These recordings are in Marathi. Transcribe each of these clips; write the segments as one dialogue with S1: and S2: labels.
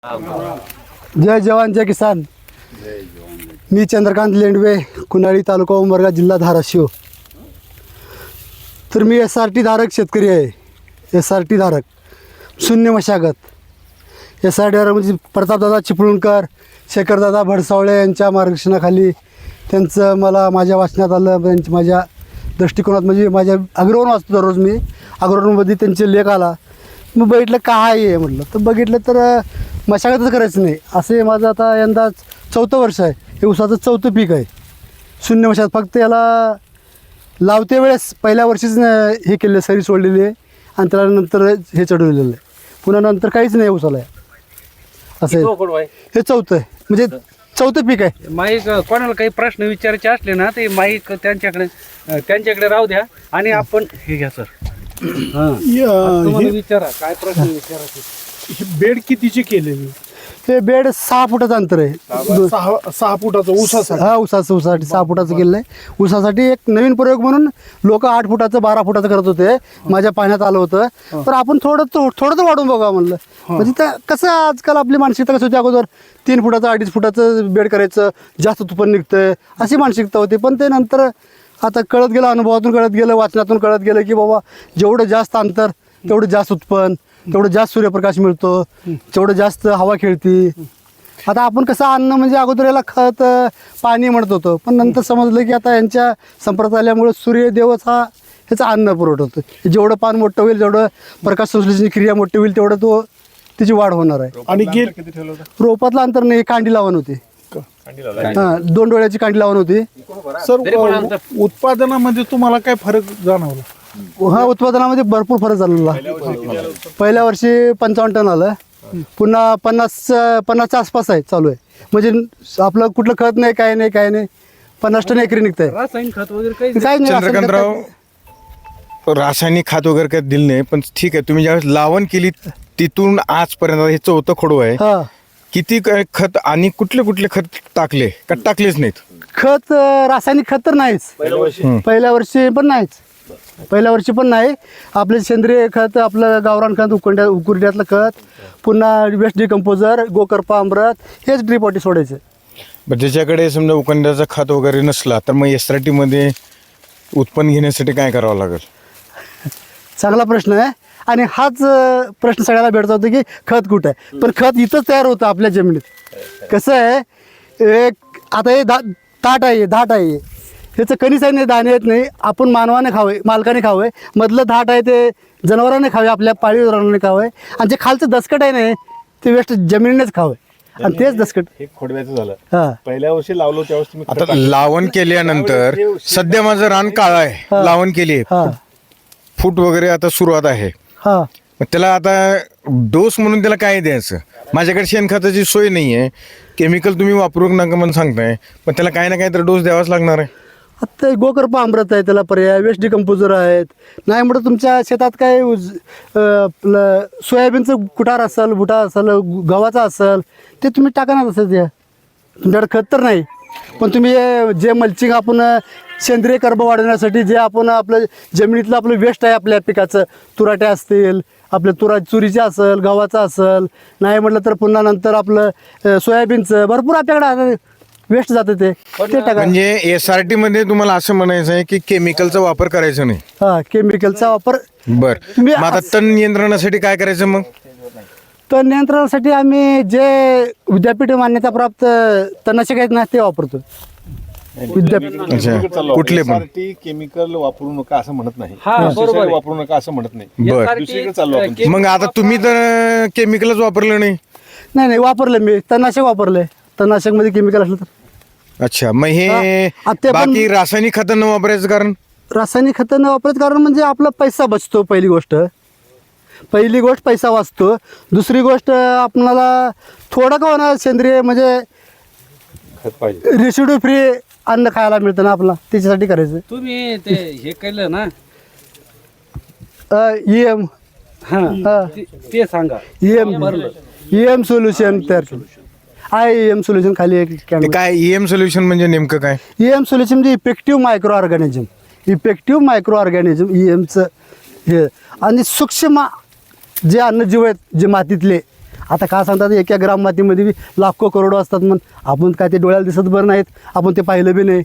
S1: जय जवान जय किसान. मी चंद्रकांत लेंडवे, कुनाळी तालुका उमरगा, जिल्हा धाराशिव. तर मी SRT धारक शेतकरी आहे. SRT धारक, शून्य मशागत. SRT धारक म्हणजे प्रतापदादा चिपळूणकर, शेखरदादा भडसावळे यांच्या मार्गदर्शनाखाली त्यांचं मला माझ्या वाचनात आलं. त्यांच्या माझ्या दृष्टिकोनात म्हणजे माझ्या अग्रवन वाचतो दररोज मी. अग्रवनमध्ये त्यांचे लेख आला. मग बघितलं काय आहे म्हटलं, तर बघितलं तर मशागतच करायचं नाही असे माझं आता यंदा 4थं वर्ष आहे. हे ऊसाचं 4थं पीक आहे शून्य मशागत. फक्त याला लावते वेळेस पहिल्या वर्षीच हे केले, सरी सोडलेली आहे आणि त्याला नंतर हे चढवलेलं आहे. पुन्हा नंतर काहीच नाही ऊसाला असं आहे. हे 4थं आहे म्हणजे 4थं पीक आहे.
S2: माईक कोणाला काही प्रश्न विचारायचे असले ना ते माईक त्यांच्याकडे राहू द्या आणि आपण हे घ्या सर. विचारा काय प्रश्न विचारायचे.
S3: हे बेड कितीचे केलेली?
S1: हे बेड 6 फुटाचं अंतर आहे.
S3: 6 फुटाचं ऊसासाठी.
S1: हा ऊसासाठी 6 फुटाचं केलं आहे. ऊसासाठी एक नवीन प्रयोग म्हणून लोक 8 फुटाचं 12 फुटाचं करत होते. माझ्या पाहण्यात आलं होतं. तर आपण थोडं तर वाढून बघा म्हणलं. म्हणजे त्या कसं आजकाल आपली मानसिकता कशी होती, अगोदर 3 फुटाचं 2.5 फुटाचं बेड करायचं, जास्त उत्पन्न निघतं अशी मानसिकता होती. पण ते नंतर आता कळत गेलं, अनुभवातून कळत गेलं, वाचनातून कळत गेलं की बाबा जेवढं जास्त अंतर तेवढं जास्त उत्पन्न, तेवढं जास्त सूर्यप्रकाश मिळतो, तेवढं जास्त हवा खेळती. आता आपण कसं अन्न म्हणजे अगोदर याला खत पाणी म्हणत होतो, पण नंतर समजलं की आता यांच्या संपर्कात आल्यामुळे सूर्यदेवच हा ह्याचा अन्न पुरवठा होतो. जेवढं पान मोठं होईल, जेवढं प्रकाश संश्लेषणाची क्रिया मोठी होईल, तेवढं त्याची वाढ होणार आहे.
S3: आणि
S1: रोपातलं अंतर नाही, कांडी लावण होती. हां, 2 डोळ्याची कांडी लावण होती.
S3: सर, उत्पादनामध्ये तुम्हाला काय फरक जाणवला?
S1: हा, उत्पादनामध्ये भरपूर फरक झालेला. पहिल्या वर्षी 55 टन आलं, पुन्हा 50च्या आसपास आहे चालू आहे. म्हणजे आपलं कुठलं खत नाही, काय नाही 50 टन एकरी निघत आहे.
S2: रासायनिक खत वगैरे काही
S1: काय नाही.
S4: चंद्रकांतराव, रासायनिक खत वगैरे काही दिलं नाही, पण ठीक आहे, तुम्ही ज्यावेळेस लावण केली तिथून आजपर्यंत हे 4थं खोडू आहे.
S1: हा,
S4: किती काय खत आणि कुठले खत टाकले का टाकलेच नाहीत?
S1: खत रासायनिक खत तर नाहीच. पहिल्या वर्षी पण नाही. आपले सेंद्रिय खत, आपलं गावरान खत, उकुरड्यातलं खत, पुन्हा वेस्ट डिकम्पोजर, गोकर्पा, अमृत, हेच ड्रीप वाटी सोडायचं.
S4: बरं, ज्याच्याकडे समजा उकंड्याचा खत वगैरे नसला तर मग SRT मध्ये उत्पन्न घेण्यासाठी काय करावं लागेल?
S1: चांगला प्रश्न आहे. आणि हाच प्रश्न सगळ्याला भेटत होता की खत कुठं आहे. पण खत इथंच तयार होतं आपल्या जमिनीत. कसं आहे, एक आता हे ताट आहे, धाट आहे, ह्याचं कणीस आहे नाही, दाणे येत नाही. आपण मानवाने खावे, मालकाने खावे. मधलं धाट आहे ते जनावरांनी खावे, आपल्या पाळीव जनावरांनी खावे. आणि जे खालचं दसकट आहे नाही ते वेस्ट जमिनीनेच खावे. आणि तेच दसकट
S5: हे खोडव्याचं झालं.
S1: हां,
S5: पहिल्या वर्षी लावलो त्यावेळेस तुम्ही
S4: आता लावण केल्यानंतर सध्या माझं रान काळं आहे, लावण केली,
S1: हां,
S4: फूट वगैरे आता सुरुवात आहे.
S1: हां.
S4: मग त्याला आता डोस म्हणून त्याला काय द्यायचं? माझ्याकडे शेणखताची सोय नाही आहे. केमिकल तुम्ही वापरू नका म्हणून सांगताय, पण त्याला काही ना काही तर डोस द्यावाच लागणार आहे.
S1: आता गोकर्पा अमृत आहे, त्याला पर्याय वेस्ट डिकम्पोजर आहेत. नाही म्हणत तुमच्या शेतात काय आपलं सोयाबीनचं कुटार असेल, बुटा असेल, गव्हाचा असेल, ते तुम्ही टाका ना. तसं द्या. तुमच्याकडे खत तर नाही, पण तुम्ही जे मल्चिंग आपण सेंद्रिय कर्ब वाढवण्यासाठी जे आपण आपलं जमिनीतलं आपलं वेस्ट आहे आपल्या पिकाचं, तुराट्या असतील, आपल्या चुरीचे असेल, गव्हाचं असेल, नाही म्हटलं तर पुन्हा नंतर आपलं सोयाबीनचं भरपूर आपल्याकडे वेस्ट जातं ते टाका.
S4: म्हणजे SRT मध्ये तुम्हाला असं म्हणायचं आहे की केमिकलचा वापर करायचा नाही?
S1: हां, केमिकलचा वापर.
S4: बर,
S1: तुम्ही
S4: मग आता तण नियंत्रणासाठी काय करायचं मग?
S1: तण नियंत्रणासाठी आम्ही जे विद्यापीठ मान्यताप्राप्त तणनाशक आहेत ना ते वापरतो.
S4: अच्छा, कुठले पण?
S5: केमिकल वापरू नका असं म्हणत नाही,
S2: हा, बरोबर आहे.
S5: वापरू नका असं म्हणत नाही.
S4: बर,
S5: दुसरीकडे चाललो आपण.
S4: मग आता तुम्ही तर केमिकलच वापरलं नाही?
S1: नाही वापरलं मी, तणनाशक वापरलंय. तणनाशक मध्ये केमिकल असलं तर.
S4: अच्छा, मग हे
S1: हा, ते पण-
S4: बाकी रासायनिक खतं न वापरायचं कारण?
S1: रासायनिक खतं न वापरायचं कारण म्हणजे आपला पैसा बचतो. पहिली गोष्ट पैसा वाचतो. दुसरी गोष्ट आपणाला थोडं का होणार सेंद्रिय म्हणजे
S5: खत पाहिजे.
S1: रेसिड्यू फ्री अन्न खायला मिळतं ना आपला, त्याच्यासाठी करायचं.
S2: तुम्ही ते हे केलं ना,
S1: EM
S2: ते सांगा.
S1: EM सोल्युशन तयार केलं. EM सोल्युशन खाली एक
S4: ते काय EM सोल्युशन म्हणजे नेमकं काय?
S1: EM सोल्युशन म्हणजे इफेक्टिव्ह मायक्रो ऑर्गॅनिझम EMचं हे. आणि सूक्ष्म जे अन्नजीव आहेत, जे मातीतले आता काय सांगतात एका ग्राम मातीमध्ये बी लाखो करोडो असतात मग आपण काय ते डोळ्याला दिसत बरं नाहीत, आपण ते पाहिलं बी नाही.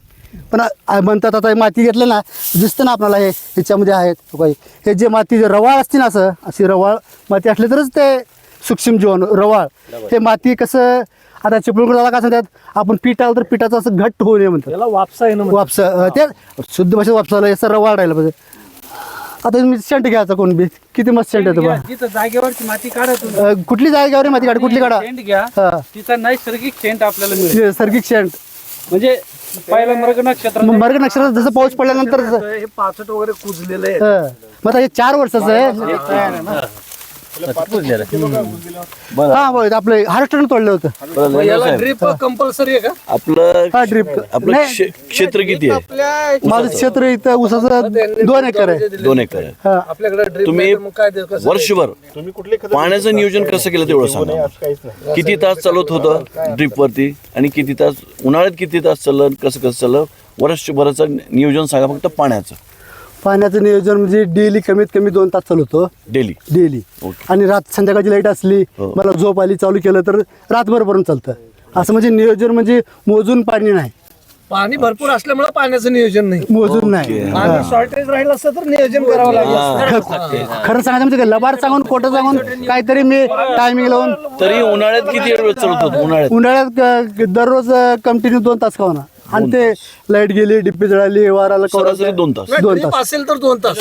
S1: पण म्हणतात आता हे माती घेतलं ना दिसतं ना आपल्याला हे ह्याच्यामध्ये आहेत काही हे जे माती जे रवाळ असते ना अशी रवाळ माती असली तरच ते सूक्ष्म जीवन रवाळ हे माती कसं आता चिपळूण काय सांगतात आपण पीठ आलं तर पिठाचं असं घट्ट होऊ नये म्हणतात
S3: त्याला वापसा आहे ना
S1: वापसा ते शुद्ध भाषेत वापसायला असं रवाळ राहिलं पाहिजे. आता तुम्ही शेंट घ्यायचा कोण बी किती मस्त शेंट येतो बा
S2: जिथं जागेवरची माती काढा तुम्ही,
S1: कुठली जागेवर माती काढा कुठली काढा
S2: शेंट घ्या,
S1: हा
S2: तिचा नैसर्गिक शेंट आपल्याला मिळेल.
S1: नैसर्गिक शेंट
S2: म्हणजे पहिला मृग नक्षत्र
S1: मग मर्ग नक्षत्रात जसं पाऊस पडल्यानंतर
S3: हे पाचट वगैरे कुजलेलं आहे.
S1: हं. मग आता हे 4 वर्षाचं आहे हा होय आपलं हार्वेस्टरनं तोडलं होतं
S3: याला ड्रिप कंपल्सरी आहे का?
S6: आपलं
S1: हा ड्रिप
S6: आपलं क्षेत्र किती आहे?
S1: माझं क्षेत्र इथं ऊसाचं 2 एकर आहे
S6: 2 एकर आहे.
S1: हा.
S3: आपल्याकडे ड्रिप
S6: तुम्ही
S3: मग काय ते कसं?
S6: वर्षभर पाण्याचं नियोजन कसं केलं तेवढं सांगा. किती तास चालत होतं ड्रिप वरती आणि किती तास उन्हाळ्यात किती तास चाललं कसं चाललं वर्षभराचं नियोजन सांगा फक्त पाण्याचं
S1: पाण्याचं नियोजन म्हणजे डेली कमीत कमी 2 तास चालवतो
S6: डेली.
S1: डेली आणि संध्याकाळची लाईट असली मला झोप आली चालू केलं तर रातभरपर्यंत चालतं असं म्हणजे नियोजन म्हणजे मोजून पाणी नाही
S3: पाणी भरपूर असल्यामुळे पाण्याचं नियोजन नाही.
S1: मोजून नाही
S3: पाणी शॉर्टेज राहिलं असतं तर नियोजन करावं लागलं.
S1: खरं सांगायचं म्हणजे लबाड सांगून खोटं सांगून काहीतरी मी टायमिंग लावून
S6: तरी उन्हाळ्यात किती वेळ चालत होतं उन्हाळ्यात?
S1: उन्हाळ्यात दररोज कंटिन्यू 2 तास खावना आणि ते लाईट गेली डिप्पी जळाली वाराला
S6: सरासरी 2 तास
S1: 2
S3: ड्रिप
S1: तास
S3: असेल तर 2 तास.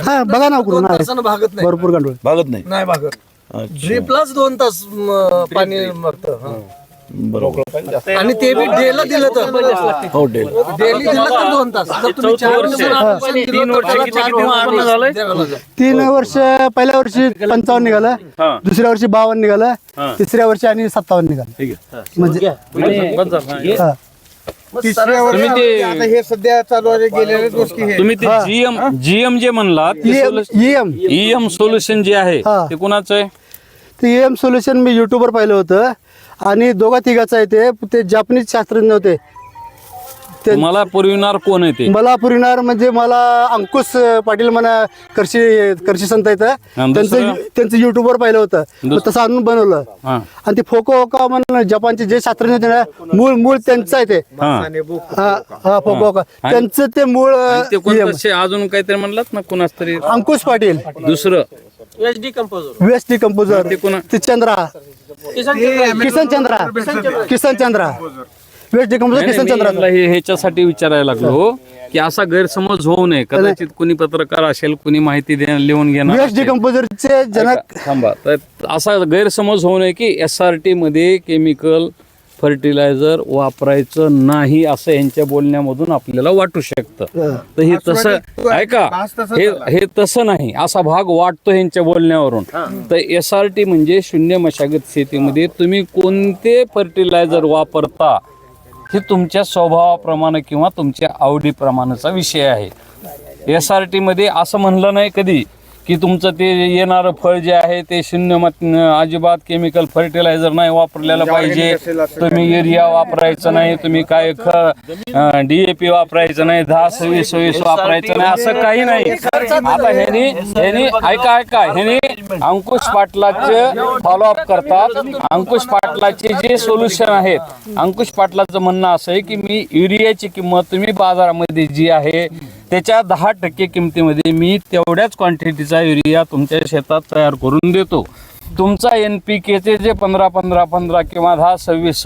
S1: हा बघा ना उकरून
S3: 2 तासानं भागत नाही.
S1: भरपूर गांडूळ
S6: भागत नाही.
S3: नाही भागत.
S6: अच्छा.
S3: ड्रिपलाच 2 तास पाणी मरतं.
S6: बरोबर.
S3: आणि ते बी डेला दिलं तर
S6: हो डेली.
S3: डेली दिलं तर 2 तास. जर तुम्ही 4 दिवसानं पाणी दिलं तर त्याला 4
S2: उत्पन्न झालंय?
S3: द्यावं लागेल.
S1: 3 वर्ष पहिल्या वर्षी 55 निघालं दुसऱ्या वर्षी 52 निघालं तिसऱ्या वर्षी आणि 57 निघालं
S6: ठीक आहे.
S1: म्हणजे हा.
S3: तिसऱ्या वर्षी
S5: आता हे सध्या चालू आहे गेलेल्याच गोष्टी हे
S7: तुम्ही ते जीएम जे म्हणलात
S1: EM
S7: ईएम सोल्युशन जे आहे
S1: हा.
S7: ते कुणाचं आहे?
S1: ते EM सोल्युशन मी युट्यूबवर पाहिलं होतं आणि 2-3 आहे ते जापनीज शास्त्रज्ञ होते ते
S7: मला पुरविणार कोण आहे ते?
S1: मला पुरविणार म्हणजे मला अंकुश पाटील म्हणा करशी संत येतं
S7: आणि दुसरं?
S1: त्यांचं युट्यूबवर पाहिलं होतं मग तसं आणून बनवलं
S7: हा.
S1: आणि ते फोकोका म्हणून जपानचे जे शास्त्रज्ञ होते ना मूळ त्यांचं आहे ते
S7: हा.
S1: हा फोकोका त्यांचं ते मूळ
S7: ते कोणतं शे- अजून काहीतरी म्हणलात ना कुणाच तरी
S1: अंकुश पाटील
S7: दुसरं
S1: वेस्ट डिकम्पोजर
S7: ते कोणा?
S1: ते चंद्रा किसन चंद्रा वेस्ट डिकम्पोजर किसन चंद्रा
S7: मला हे ह्याच्यासाठी विचारायला लागलो की असा गैरसमज होऊ नये कदाचित कुणी पत्रकार असेल कुणी माहिती लिहून घेणार
S1: वेस्ट
S7: असेल.
S1: डिकम्पोजरचे जनक
S7: थांबा तर असा गैरसमज होऊ नये की SRT मध्ये केमिकल फर्टिलायझर वापरायचं नाही असं यांच्या बोलण्यामधून आपल्याला वाटू शकतं. तर हे तसं ऐका हे तसं नाही असा भाग वाटतो यांच्या बोलण्यावरून. तर SRT म्हणजे शून्य मशागत शेतीमध्ये तुम्ही कोणते फर्टिलायझर वापरता हे तुमच्या स्वभावाप्रमाणे किंवा तुमच्या आवडीप्रमाणेचा विषय आहे. SRT मध्ये असं म्हणलं नाही कधी की तुमचं ते येणारं फळ जे आहे ते अजिबात केमिकल फर्टिलायझर नाही वापरलेलं पाहिजे, तुम्ही युरिया वापरायचं नाही, तुम्ही काय DAP वापरायचं नाही, 10-26 वापरायचं नाही, असं काही नाही. आता ह्यानी ऐका ह्यानी अंकुश पाटलाचे फॉलोअप करतात. अंकुश पाटलाचे जे सोल्युशन आहेत अंकुश पाटलाचं म्हणणं असं आहे की मी युरियाची किंमत तुम्ही बाजारामध्ये जी आहे त्याच्या 10% किमतीमध्ये मी तेवढ्याच क्वांटिटीचा युरिया तुमच्या शेतात तयार करून देतो. तुमचा NPK चे जे 15 किंवा 10-26